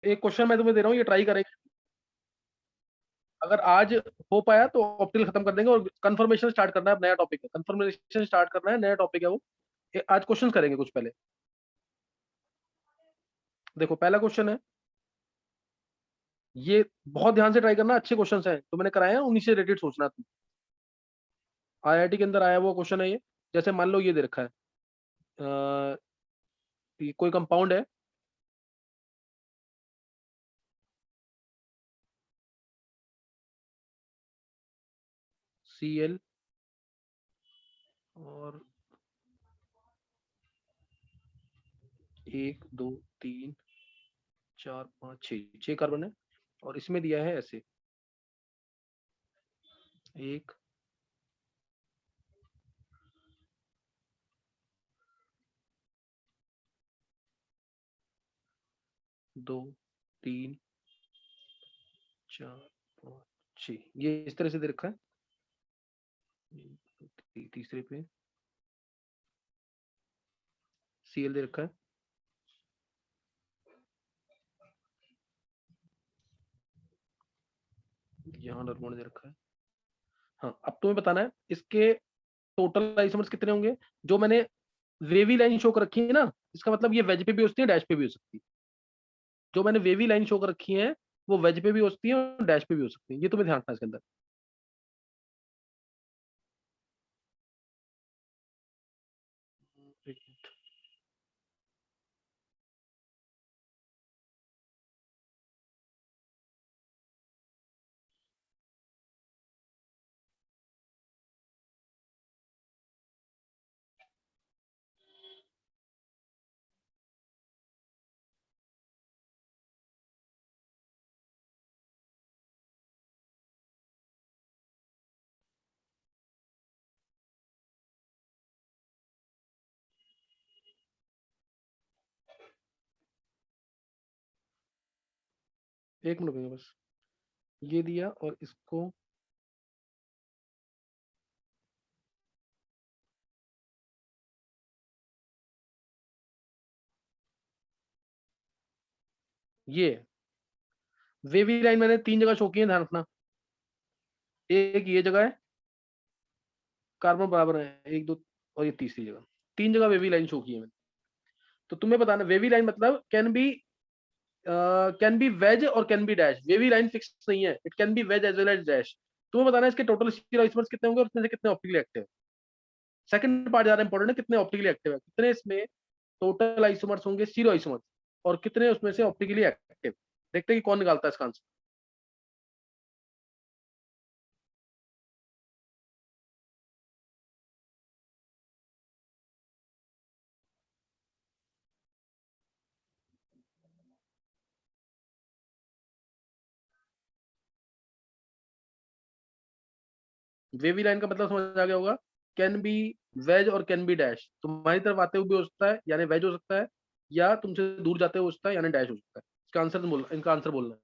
एक क्वेश्चन मैं तुम्हें दे रहा हूँ, ये ट्राई करेंगे। अगर आज हो पाया तो ऑप्टिकल खत्म कर देंगे और कंफर्मेशन स्टार्ट करना है, अब नया टॉपिक है, कंफर्मेशन स्टार्ट करना है, नया टॉपिक है वो। आज क्वेश्चन करेंगे कुछ पहले। देखो पहला क्वेश्चन है, ये बहुत ध्यान से ट्राई करना, अच्छे क्वेश्चन हैं तो मैंने कराए हैं, उन्हीं से रिलेटेड सोचना तुम। आईआईटी के अंदर आया हुआ क्वेश्चन है ये। जैसे मान लो ये दे रखा है, ये कोई कंपाउंड है, Cl और 1 2 3 4 5 6 कार्बन है, और इसमें दिया है ऐसे, 1 2 3 4 5 6, ये इस तरह से दे रखा है। तीसरे पे Cl दे रखा है, यहाँ नॉर्मल दे रखा है। हाँ, अब तुम्हें बताना है इसके टोटल आइसोमर्स कितने होंगे। जो मैंने वेवी लाइन शो कर रखी है ना, इसका मतलब ये वेज पे भी हो सकती है, डैश पे भी हो सकती है। जो मैंने वेवी लाइन शो कर रखी है वो वेज पे भी हो सकती है और डैश पे भी हो सकती है, ये तुम्हें ध्यान रखना है इसके अंदर। एक मिनट रुकिए बस, ये दिया और इसको, ये वेवी लाइन मैंने 3 जगह शो की है, ध्यान रखना। एक ये जगह है, कार्बन बराबर है 1 2, और ये तीसरी जगह, 3 जगह वेवी लाइन शो की है मैंने। तो तुम्हें बताना वेवी लाइन मतलब कैन बी वेज और can be dash, wavy line fix नहीं है, it can be wedge as well as dash. तुम्हें बताना है इसके टोटल स्टीरियो आइसोमर्स कितने होंगे और इसमें से कितने ऑप्टिकली एक्टिव है। सेकंड पार्ट ज्यादा इंपॉर्टेंट है, कितने ऑप्टिकली एक्टिव है, कितने इसमें टोटल आइसोमर्स होंगे, स्टीरियो आइसोमर्स, और कितने उसमें से ऑप्टिकली एक्टिव। देखते हैं कि कौन निकालता है इसका आंसर। वेवी लाइन का मतलब समझ आ गया होगा, कैन बी वेज और कैन बी डैश। तुम्हारी तरफ आते हुए भी हो सकता है यानी वेज हो सकता है, या तुमसे दूर जाते हुए हो सकता है यानी डैश हो सकता है। इसका आंसर बोलना, इनका आंसर बोलना है।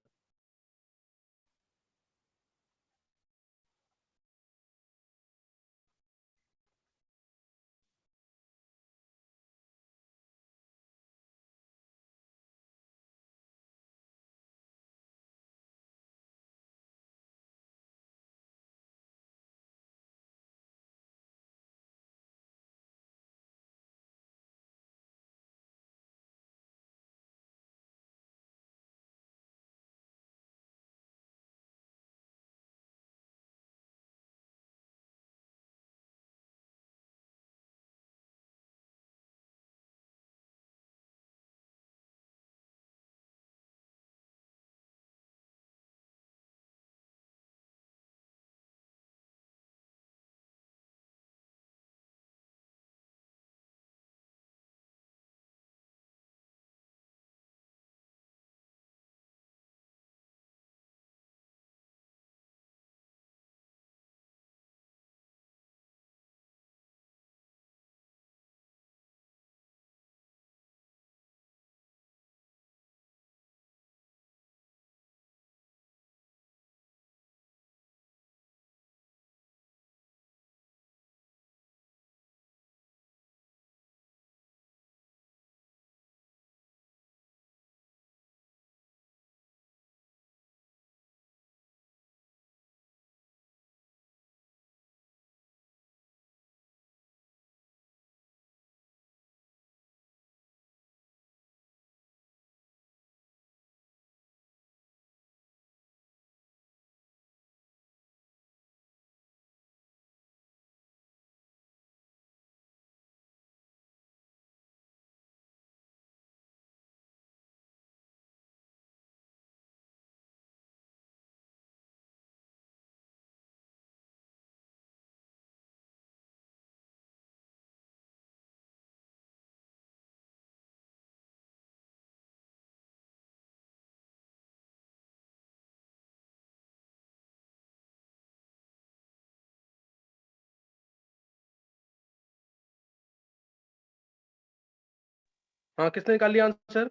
हाँ, किसने निकाल लिया आंसर?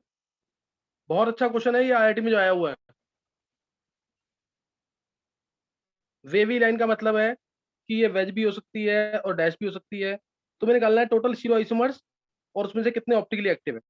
बहुत अच्छा क्वेश्चन है, ये आईआईटी में जो आया हुआ है। वेवी लाइन का मतलब है कि ये वेज भी हो सकती है और डैश भी हो सकती है। तुम्हें निकालना है टोटल स्टीरियो आइसोमर्स और उसमें से कितने ऑप्टिकली एक्टिव है।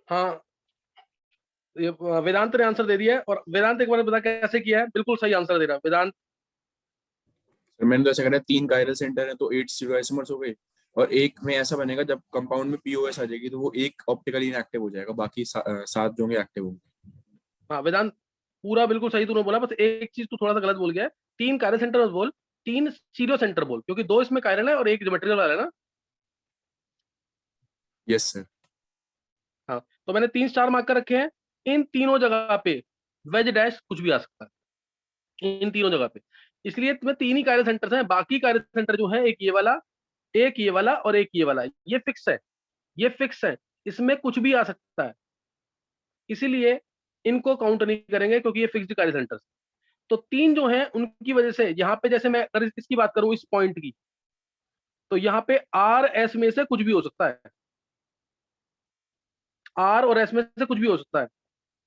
हाँ, ये वेदांत ने आंसर दे दिया है, और वेदांत एक बार बता कैसे किया है। बिल्कुल सही आंसर दे रहा है वेदांत। सर मैंने तो ऐसा करा, 3 कायरल सेंटर है तो 8 स्टीरियो आइसोमर्स हो गए। और एक में ऐसा बनेगा जब कंपाउंड में पीओएस आ जाएगी तो वो एक ऑप्टिकली इनएक्टिव हो जाएगा, बाकी 7 जो होंगे एक्टिव होंगे। हाँ वेदांत, पूरा बिल्कुल सही तूने बोला, बस एक चीज तू थोड़ा सा गलत बोल गया है। 3 कायरल सेंटर मत बोल, 3 स्टीरियो सेंटर बोल, क्योंकि 2 इसमें कायरल है और एक ज्योमेट्रिकल वाला है ना। Yes sir. हाँ, तो मैंने 3 स्टार मार्क कर रखे हैं। इन तीनों जगह पे वेज डैश कुछ भी आ सकता है, इन तीनों जगह पे। इसलिए तुम्हें 3 ही कायरल सेंटर हैं, बाकी कायरल सेंटर जो है, एक ये वाला, एक ये वाला और एक ये वाला, ये फिक्स है। ये फिक्स है, इसमें कुछ भी आ सकता है। इसीलिए इनको काउंट नहीं करेंगे, क्योंकि ये फिक्स्ड कायरल सेंटर। तो 3 जो हैं उनकी वजह से यहाँ पे, जैसे मैं अगर इसकी बात करूं, इस पॉइंट की, तो यहाँ पे आर एस में से कुछ भी हो सकता है। आर और एस में से कुछ भी हो सकता है।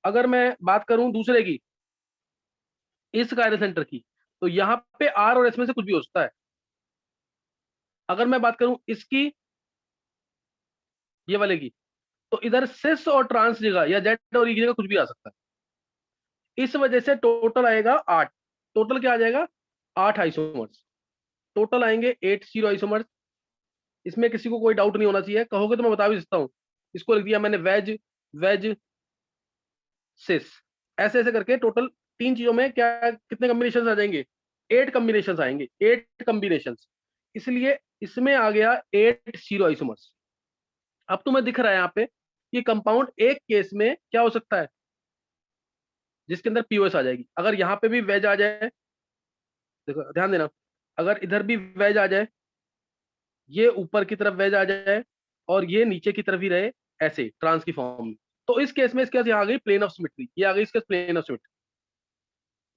अगर मैं बात करूं दूसरे की, इस कायरल सेंटर की, तो यहाँ पे आर और एस में से कुछ भी हो सकता है। अगर मैं बात करूं इसकी, ये वाले की, तो इधर सिस और ट्रांस जगह या जेड और ई की जगह कुछ भी आ सकता है। इस वजह से टोटल आएगा 8। टोटल क्या आ जाएगा? 8 आइसोमर्स। टोटल आएंगे 8 जीरो आइसोमर्स। इसमें किसी को कोई डाउट नहीं होना चाहिए। कहोगे तो मैं बता भी सकता हूँ। इसको लिख दिया मैंने वेज, वेज, सिस, ऐसे ऐसे करके टोटल 3 चीजों में क्या कितने कॉम्बिनेशन आ जाएंगे? 8 कॉम्बिनेशन आएंगे, 8 कॉम्बिनेशन। इसलिए इसमें आ गया 8 जीरो आइसोमर्स। अब तुम्हें दिख रहा है यहाँ पे कि कंपाउंड एक केस में क्या हो सकता है, जिसके अंदर पीओएस आ जाएगी। अगर यहाँ पे भी वेज आ जाए, देखो ध्यान देना, अगर इधर भी वेज आ जाए, ये ऊपर की तरफ वेज आ जाए और ये नीचे की तरफ ही रहे, ऐसे ट्रांस की फॉर्म में, तो इस केस में इसके पास यहाँ आ गई प्लेन ऑफ सिमेट्री, ये आ गई इसके plane of symmetry.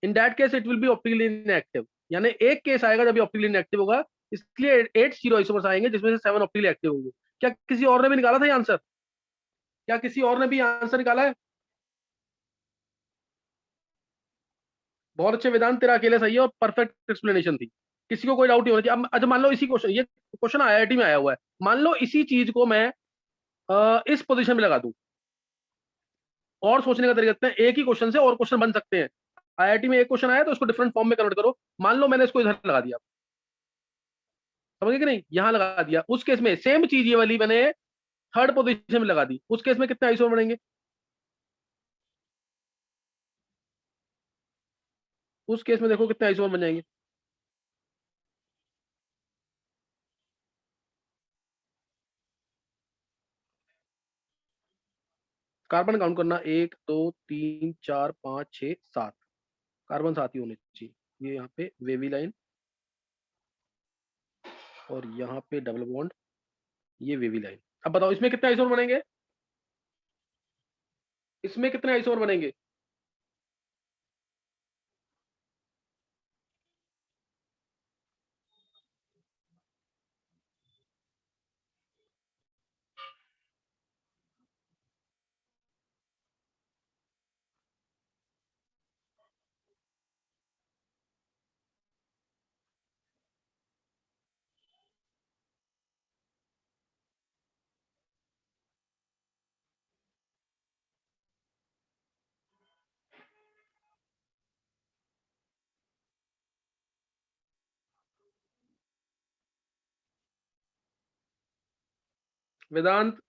In that case it will be optically inactive. यानी एक केस आएगा जब ऑप्टिकली इनएक्टिव होगा। इसलिए 8 जीरो आइसोमर्स आएंगे, जिसमें से 7 ऑप्टिकली एक्टिव होंगे। क्या किसी और ने भी निकाला था ये आंसर? क्या किसी और ने भी आंसर निकाला है? बहुत अच्छे वेदांत, तेरा अकेले सही है और परफेक्ट एक्सप्लेनेशन थी। किसी को कोई डाउट नहीं होना चाहिए। अब अच्छा, मान लो इसी क्वेश्चन, ये क्वेश्चन आईआईटी में आया हुआ है, मान लो इसी चीज को मैं इस पोजीशन में लगा दूं। और सोचने का तरीका रखते हैं, एक ही क्वेश्चन से और क्वेश्चन बन सकते हैं। आईआईटी में एक क्वेश्चन आया तो उसको डिफरेंट फॉर्म में कन्वर्ट करो। मान लो मैंने इसको इधर लगा दिया, समझ गए कि नहीं? यहां लगा दिया, उस केस में सेम चीज ये वाली मैंने थर्ड पोजीशन में लगा दी, उस केस में कितने आइसोमर बनेंगे? उस केस में देखो कितने आइसोमर बन जाएंगे। कार्बन काउंट करना, 1 2 3 4 5 6 7। कार्बन साथ ही होने चाहिए। ये यहाँ पे वेवी लाइन, और यहाँ पे डबल बॉन्ड, ये वेवी लाइन। अब बताओ इसमें कितने आइसोमर बनेंगे? इसमें कितने आइसोमर बनेंगे? वेदांत,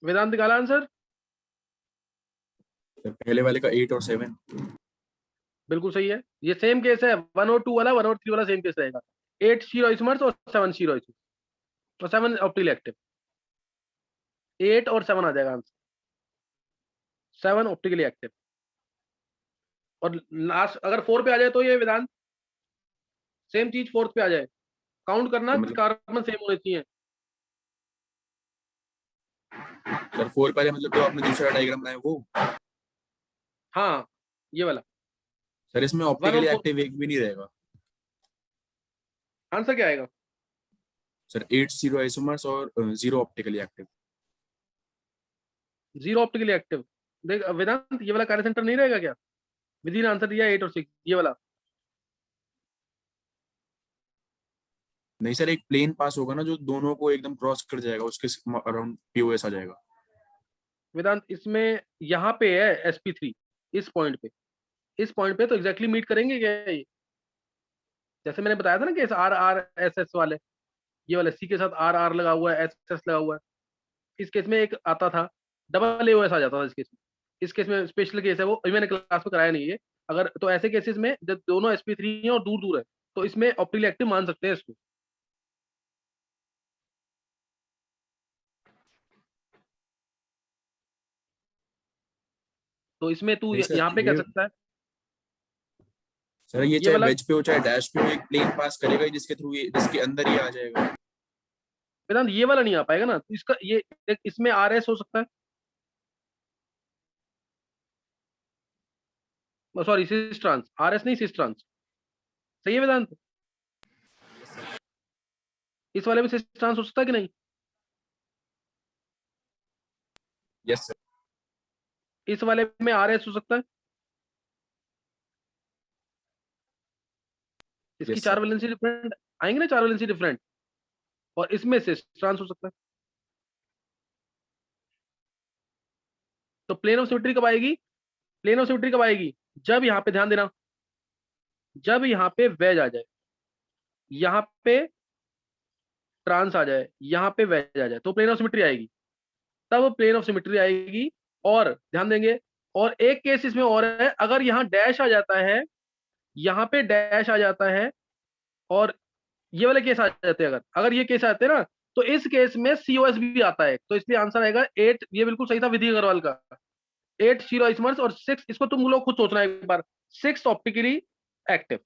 वेदांत निकाला आंसर? सर पहले वाले का 8 और 7। बिल्कुल सही है, ये सेम केस है, 1 और 2 वाला, 1 और 3 वाला सेम केस रहेगा। 8 शीरो आइसोमर्स और 7 शीरो आइसोमर्स और 7 ऑप्टिकली एक्टिव। 8 और 7 आ जाएगा आंसर, 7 ऑप्टिकली एक्टिव। और लास्ट अगर 4 पे आ जाए तो ये वेदांत सेम चीज 4th पे आ जाए, काउंट करना, तो मतलब कार्बन सेम होने चाहिए। सर 4 पहले मतलब जो आपने दूसरा डायग्राम बनाया वो। हाँ, ये वाला सर इसमें 1 और ऑप्टिकली 4। एक्टिव एक भी नहीं रहेगा। आंसर क्या आएगा? सर 8 जीरो आइसोमर्स और 0 ऑप्टिकली एक्टिव। 0 optically active. देख वेदांत, ये वाला कार्य सेंटर नहीं रहेगा क्या? विधि ने आंसर दिया 8 और 6, ये वाला। नहीं सर, एक प्लेन पास होगा ना जो दोनों को एकदम क्रॉस कर जाएगा, उसके अराउंड पीओएस आ जाएगा। वेदांत इसमें यहाँ पे है sp3, इस पॉइंट पे, इस पॉइंट पे तो एग्जैक्टली मीट करेंगे क्या ये? जैसे मैंने बताया था ना कि आर आर एस एस वाले, ये वाले सी के साथ आर आर लगा हुआ है, एस एस लगा हुआ है। इस केस में एक आता था डबल एओएस आ जाता था इस केस में। इस केस में स्पेशल केस है वो, अभी मैंने क्लास में कराया नहीं है। अगर तो ऐसे केसेस में जब दोनों sp3 है और दूर दूर है तो इसमें ऑप्टिकली एक्टिव मान सकते हैं इसको। तो इसमें तू नहीं सर यहाँ पे कह ये, सकता है सर ये ये चाहे वाला। वेज पे हो चाहे डैश पे हो, एक प्लेन पास करेगा ही जिसके थ्रू ये, जिसके अंदर ये आ जाएगा। वेदांत ये वाला नहीं आ पाएगा ना, तो इसका ये इसमें आर एस हो सकता है, sorry cis trans, R S नहीं सिस ट्रांस। सही है वेदांत? इस वाले में सिस ट्रांस हो सकता है कि नहीं? Yes sir. इस वाले में आर एस हो सकता है, इसकी यस 4 सर। वैलेंसी डिफरेंट आएंगे ना, 4 वैलेंसी डिफरेंट। और इसमें सिस ट्रांस हो सकता है। तो प्लेन ऑफ सिमेट्री कब आएगी? प्लेन ऑफ सिमेट्री कब आएगी? जब यहाँ पे ध्यान देना, जब यहाँ पे वेज आ जाए, यहाँ पे ट्रांस आ जाए, यहाँ पे वेज आ जाए, तो प्लेन ऑफ सिमेट्री आएगी। तब प्लेन ऑफ सिमेट्री आएगी। और ध्यान देंगे, और एक केस इसमें और है, अगर यहाँ डैश आ जाता है, यहाँ पे डैश आ जाता है, और ये वाले केस आ जाते हैं, अगर अगर ये केस आते हैं ना, तो इस केस में सीओएस भी आता है। तो इसलिए आंसर आएगा 8। ये बिल्कुल सही था विधि अग्रवाल का। 8 शीरो आइसोमर्स और 6, इसको तुम लोग खुद सोचना एक बार, 6 ऑप्टिकली एक्टिव।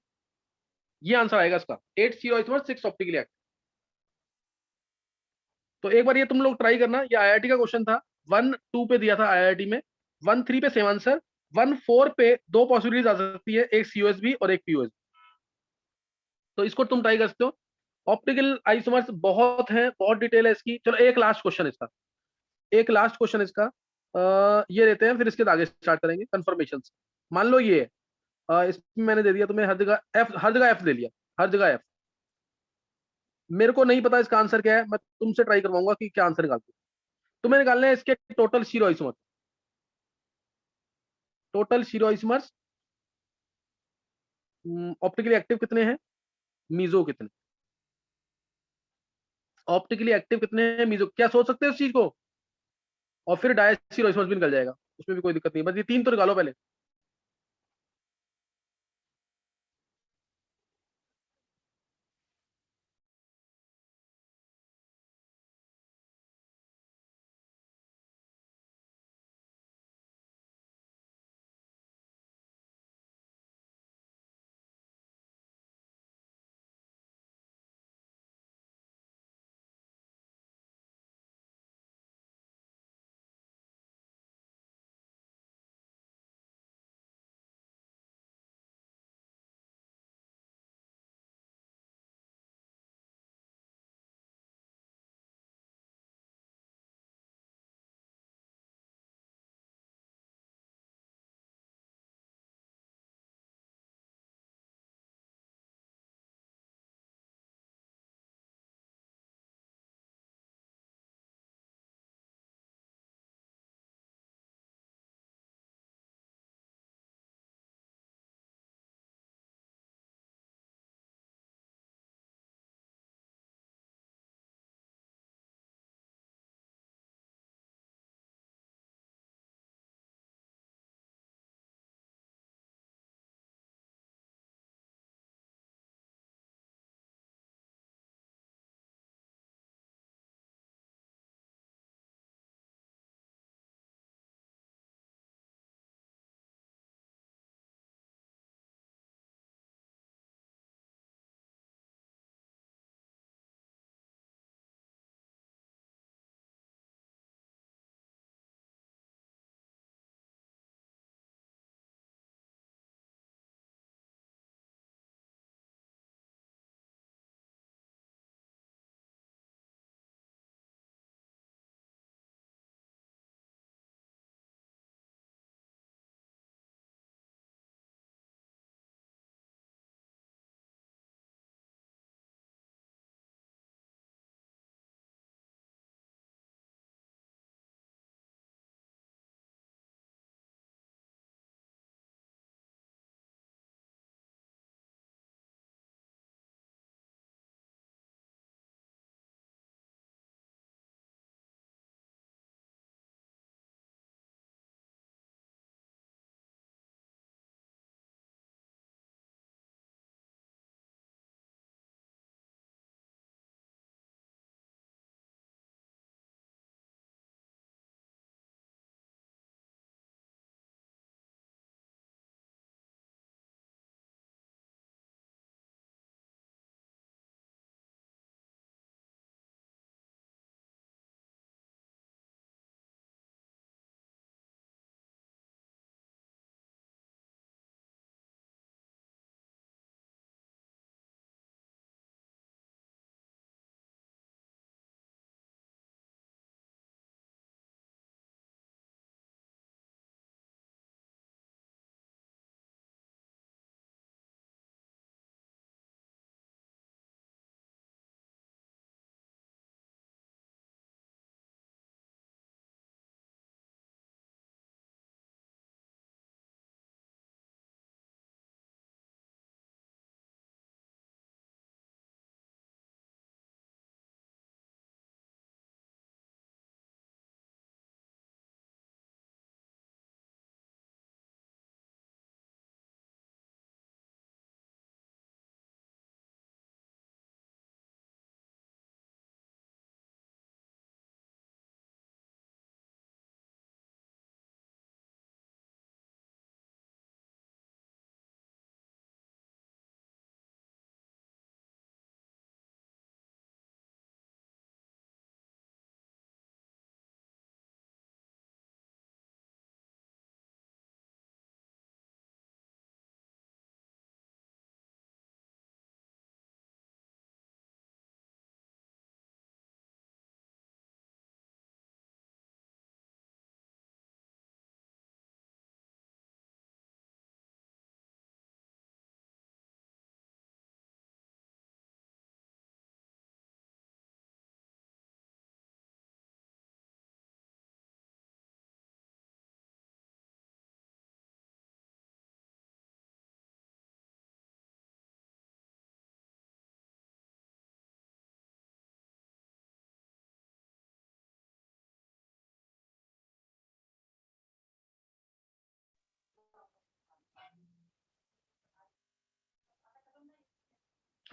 ये आंसर आएगा इसका, 8 शीरो आइसोमर्स 6 ऑप्टिकली एक्टिव। तो एक बार ये तुम लोग ट्राई करना, ये आईआईटी का क्वेश्चन था। 1-2 पे दिया था आईआईटी में, 1-3 पे सेम आंसर, 1-4 पे दो पॉसिबिलिटीज आ सकती है, एक सीओएसबी और एक पीओएस। तो इसको तुम ट्राई कर सकते हो। ऑप्टिकल आइसोमर्स बहुत हैं, बहुत डिटेल है इसकी। चलो एक लास्ट क्वेश्चन इसका, एक लास्ट क्वेश्चन इसका ये लेते हैं, फिर इसके आगे स्टार्ट करेंगे कंफर्मेशन। मान लो ये इसमें मैंने दे दिया तुम्हें हर जगह एफ, हर जगह एफ दे लिया, हर जगह एफ। मेरे को नहीं पता इसका आंसर क्या है, मैं तुमसे ट्राई करवाऊंगा कि क्या आंसर निकालते हो। तुम्हें निकालने हैं इसके टोटल स्टीरोइसमर। टोटल स्टीरोइसमर्स ऑप्टिकली एक्टिव कितने हैं, मीजो कितने, ऑप्टिकली एक्टिव कितने हैं मीजो, क्या सोच सकते हो इस चीज को? और फिर डायस्टीरोइसमर्स भी निकल जाएगा, उसमें भी कोई दिक्कत नहीं, बस ये तीन तो निकालो पहले।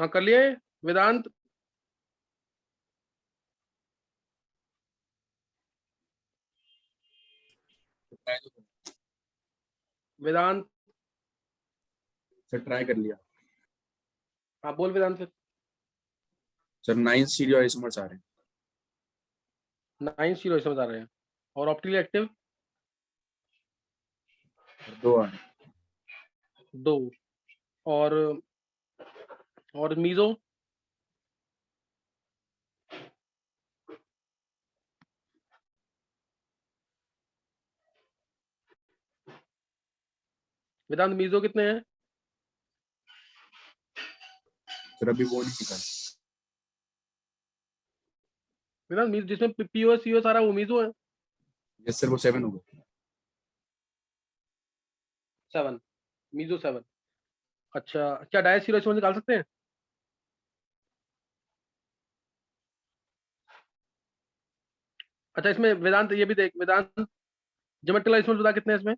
हाँ कर लिए वेदांत। वेदांत। सर ट्राई कर लिया। हाँ बोल वेदांत फिर। सर 9 स्टीरियो आइसोमर्स आ रहे हैं। 9 जीरो इसमें बता रहे हैं। और ऑप्टिकली एक्टिव और 2 आ रहे हैं। 2। और मीजो। वेदांत मीजो कितने हैं? सर अभी वो नहीं निकाला। वेदांत मीजो जिसमें पीओएस सीओएस आ रहा है वो मीजो है। यस सर, वो 7 हो गए। 7। मीजो 7। अच्छा क्या डायस जीरो इसमें निकाल सकते हैं? अच्छा इसमें वेदांत ये भी देख वेदांत, ज्योमेट्रिकल आइसोमर्स बता कितने हैं इसमें?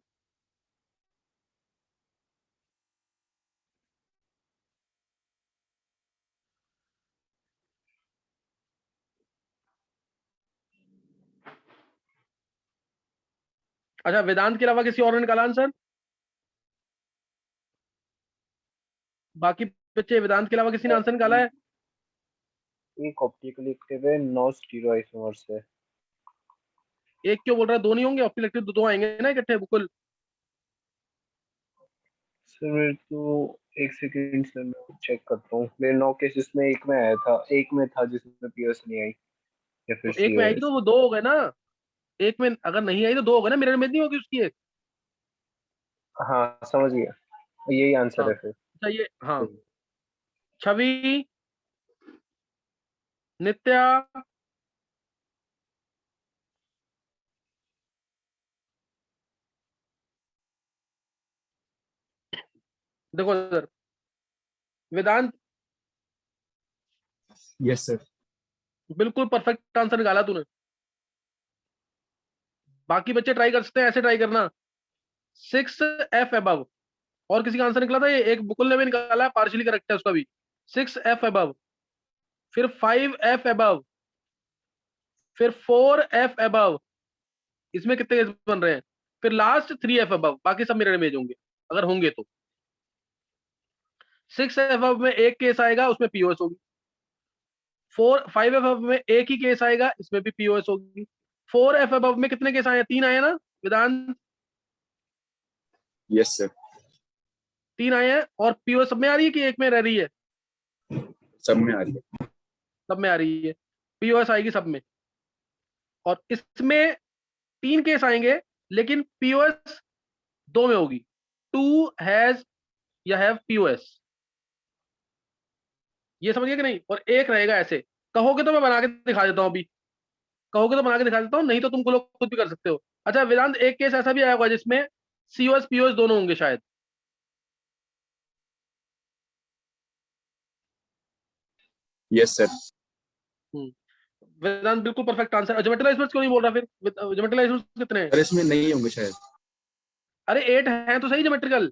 अच्छा वेदांत के अलावा किसी और ने निकाला आंसर? बाकी बच्चे वेदांत के अलावा किसी ने आंसर निकाला है? एक ऑप्टिकल एक्टिव है, 9 स्टीरियो आइसोमर्स है। एक क्यों बोल रहा है? दो नहीं होंगे ऑप्टिकल एक्टिव? दो आएंगे ना इकट्ठे बुकुल। सर मेरे तो एक सेकंड सर, मैं चेक करता हूँ। मेरे 9 केसेस में एक में आया था, एक में था जिसमें पीओएस नहीं आई या फिर तो एक में आएगी तो सीओएस। वो दो हो गए ना। एक में अगर नहीं आई तो दो हो गए ना, मिरर इमेज नहीं होगी उसकी एक। हाँ समझ गया, यही आंसर हाँ है फिर। अच्छा ये हाँ। सही। छवि, नित्या, देखो सर वेदांत यस सर। बिल्कुल परफेक्ट आंसर निकाला तूने। बाकी बच्चे ट्राई कर सकते हैं, ऐसे ट्राई करना। 6F above. और किसी का आंसर निकला था? ये एक बुकुल ने भी निकाला है, पार्शियली करेक्ट है उसका भी। 6F अबव, फिर 5F अबव, फिर 4F अबव। इसमें कितने केस बन रहे हैं? फिर लास्ट 3F अबव, बाकी सब मिरर इमेज होंगे अगर होंगे तो। 6F अबव में एक केस आएगा, उसमें पीओएस होगी। 5F अबव में एक ही केस आएगा, इसमें भी पीओएस होगी। 4F अबव में कितने केस आए हैं? 3 आए ना वेदांत? Yes sir. 3 आए हैं। और पीओएस सब में आ रही है कि एक में रह रही है? सब में आ रही है। सब में आ रही है। पीओएस आएगी सब में। और इसमें 3 केस आएंगे, लेकिन पीओएस 2 में होगी। 2 हैज या हैव पीओएस। ये समझिए कि नहीं? और एक रहेगा ऐसे। कहोगे तो मैं बना के दिखा देता हूं अभी। कहोगे तो बना के दिखा देता हूं, नहीं तो तुम लोग खुद भी कर सकते हो। अच्छा वेदांत एक केस ऐसा भी आया होगा जिसमें सीओएस पीओएस दोनों होंगे शायद। Yes sir. वेदांत बिल्कुल परफेक्ट आंसर। ज्योमेट्रिकल आइसोमर्स क्यों नहीं बोल रहा फिर? ज्योमेट्रिकल आइसोमर्स कितने हैं? सर इसमें नहीं होंगे शायद। अरे 8 हैं तो सही ज्योमेट्रिकल।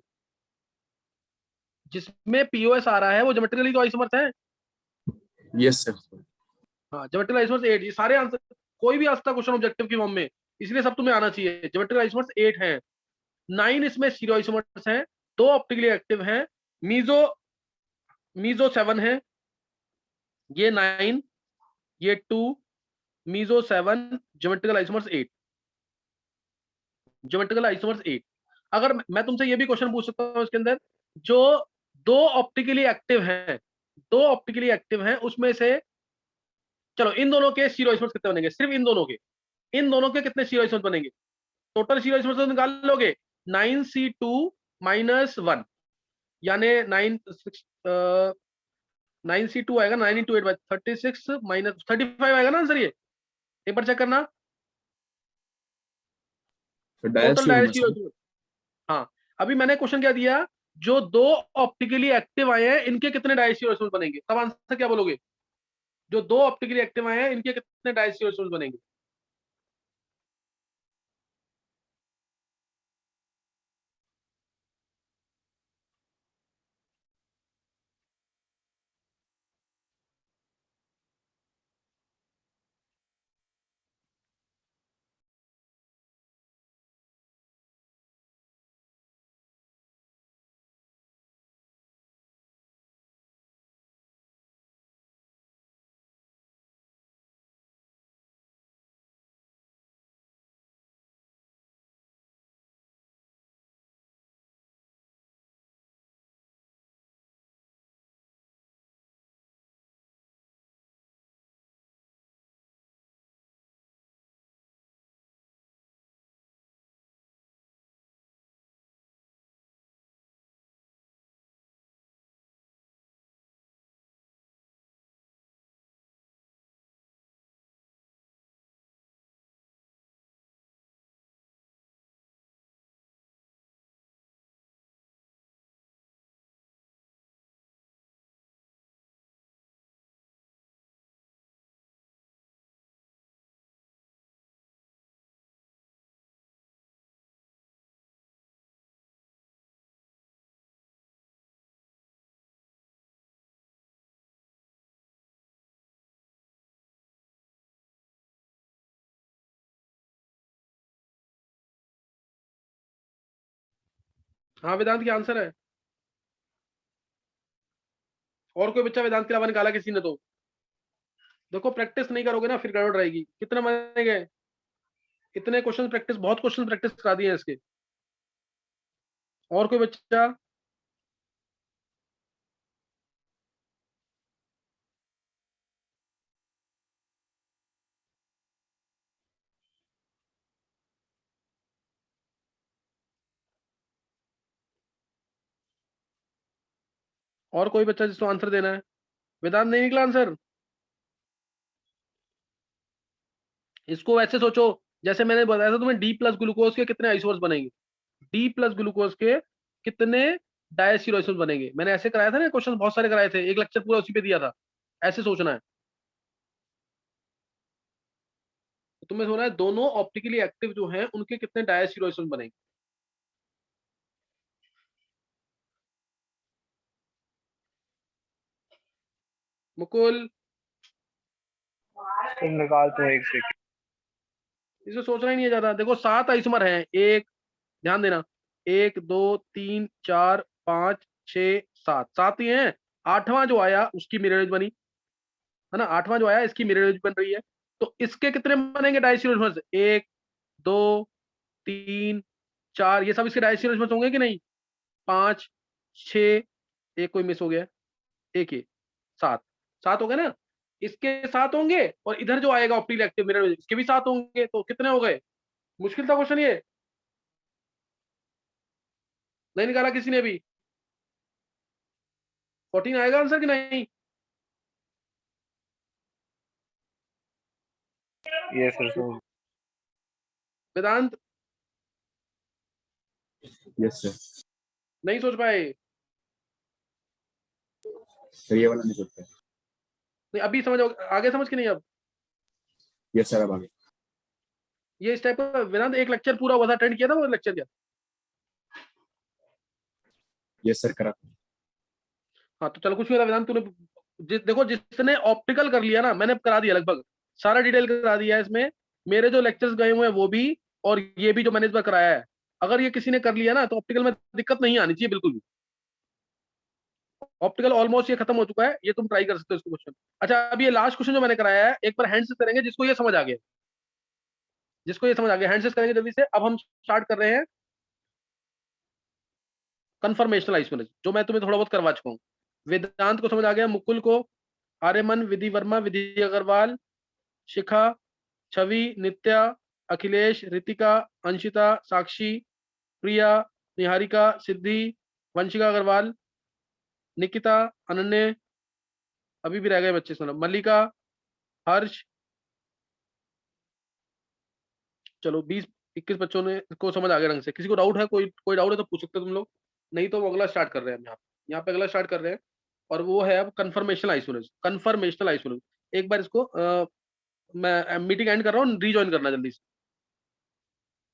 जिसमें पीओएस आ रहा है वो ज्योमेट्रिकली तो आइसोमर्स है। Yes sir. हाँ ज्योमेट्रिकल आइसोमर्स 8, ये सारे आंसर। कोई भी आ सकता क्वेश्चन ऑब्जेक्टिव की फॉर्म में, इसलिए सब तुम्हें आना चाहिए। ज्योमेट्रिकल आइसोमर्स 8 हैं। 9 इसमें स्टीरियो आइसोमर्स हैं। 2 ऑप्टिकली एक्टिव हैं। मीजो मीजो 7 है। ये 9, ये 2, meso 7, geometrical isomers 8। Geometrical isomers 8। अगर मैं तुमसे ये भी क्वेश्चन पूछ सकता हूँ इसके अंदर, जो दो ऑप्टिकली एक्टिव हैं, दो ऑप्टिकली एक्टिव हैं उसमें से, चलो इन दोनों के स्टीरियो आइसोमर्स कितने बनेंगे? सिर्फ इन दोनों के, इन दोनों के कितने स्टीरियो आइसोमर्स बनेंगे? टोटल स्टीरियो आइसोमर्स तो निकाल लोगे। 9C2 - 1, यानी 9C2 आएगा। 9 × 8 36 - 35 आएगा ना आंसर ये। एक बार चेक करना। तो टोटल डायरेक्टली होगा डायरेक्ट सर। स्टीरियो। हाँ अभी मैंने क्वेश्चन क्या दिया? जो दो ऑप्टिकली एक्टिव आए हैं इनके कितने डायस्टिरियो बनेंगे? तब आंसर क्या बोलोगे? जो दो ऑप्टिकली एक्टिव आए हैं इनके कितने डायस्टिरियो बनेंगे? हाँ वेदांत क्या आंसर है? और कोई बच्चा वेदांत के अलावा निकाला किसी ने? तो देखो प्रैक्टिस नहीं करोगे ना फिर गड़बड़ रहेगी। कितने बनेंगे? इतने क्वेश्चन प्रैक्टिस, बहुत क्वेश्चन प्रैक्टिस करा दिए हैं इसके। और कोई बच्चा? और कोई बच्चा जिसको आंसर देना है? वेदांत नहीं निकला आंसर? इसको वैसे सोचो जैसे मैंने बताया था तुम्हें, डी प्लस ग्लूकोज के कितने आइसोमर्स बनेंगे, डी प्लस ग्लूकोज के कितने डायस्टीरो आइसोमर्स बनेंगे। मैंने ऐसे कराया था ना, क्वेश्चन बहुत सारे कराए थे, एक लेक्चर पूरा उसी पे दिया था। ऐसे सोचना है। तो तुम्हें सोचना है दोनों ऑप्टिकली एक्टिव जो हैं उनके कितने डायस्टीरो आइसोमर्स बनेंगे। मुकुल तुम निकालते हो, एक सेकंड। इसे सोचना ही नहीं है ज्यादा। देखो 7 आइसोमर हैं, एक, ध्यान देना, 1 2 3 4 5 6 7, 7 ही हैं। 8वां जो आया उसकी मिरर इमेज बनी है ना, 8वां जो आया इसकी मिरर इमेज बन रही है। तो इसके कितने बनेंगे डायस्टीरो? 1 2 3 4, ये सब इसके डायस्टीरो होंगे कि नहीं? 5 6, एक कोई मिस हो गया, एक ये 7, 7 हो गए ना। इसके 7 होंगे और इधर जो आएगा ऑप्टिकल एक्टिव मिरर इसके भी 7 होंगे। तो कितने हो गए? मुश्किल था क्वेश्चन ये, नहीं निकाला किसी ने भी? 14 आएगा आंसर कि नहीं? ये सर समझ। वेदांत यस सर। नहीं सोच पाए? सर ये वाला नहीं सोचते। नहीं अभी समझ, आगे समझ के नहीं अब? यस सर अब आगे। ये इस टाइप का वेदांत एक लेक्चर पूरा हुआ था, अटेंड किया था वो लेक्चर क्या? यस सर करा। हाँ तो चलो कुछ नहीं होता वेदांत, तूने देखो जिसने ऑप्टिकल कर लिया ना, मैंने करा दिया लगभग सारा डिटेल करा दिया है इसमें। मेरे जो लेक्चर्स गए हुए हैं वो भी, और ये भी जो मैंने इस बार कराया है, अगर ये किसी ने कर लिया ना तो ऑप्टिकल में दिक्कत नहीं आनी चाहिए बिल्कुल भी। ऑप्टिकल ऑलमोस्ट ये खत्म हो चुका है, ये तुम ट्राई कर सकते हो इसको क्वेश्चन। अच्छा अब ये लास्ट क्वेश्चन जो मैंने कराया है एक बार हैंड से करेंगे जिसको ये समझ आ गया, जिसको ये समझ आ गया हैंड से करेंगे जल्दी से। अब हम स्टार्ट कर रहे हैं कन्फर्मेशनल आइसोमेरिज्म, जो मैं तुम्हें थोड़ा बहुत करवा चुका हूँ। वेदांत को समझ आ गया, मुकुल को, आर्यमन, विधि वर्मा, विधि अग्रवाल, शिखा, छवि, नित्या, अखिलेश, रितिका, अंशिता, साक्षी, प्रिया, निहारिका, सिद्धि, वंशिका अग्रवाल, निकिता, अनन्य, अभी भी रह गए बच्चे सुनो, मल्लिका, हर्ष। चलो 20-21 बच्चों ने को समझ आ गया ढंग से। किसी को डाउट है? कोई कोई डाउट है तो पूछ सकते हो तुम लोग, नहीं तो वो अगला स्टार्ट कर रहे हैं हम यहाँ पे अगला स्टार्ट कर रहे हैं। और वो है अब कन्फर्मेशनल आइसोलेशन। कन्फर्मेशनल आइसोलेशन एक बार इसको मैं मीटिंग एंड कर रहा हूँ, रीजॉइन करना जल्दी से।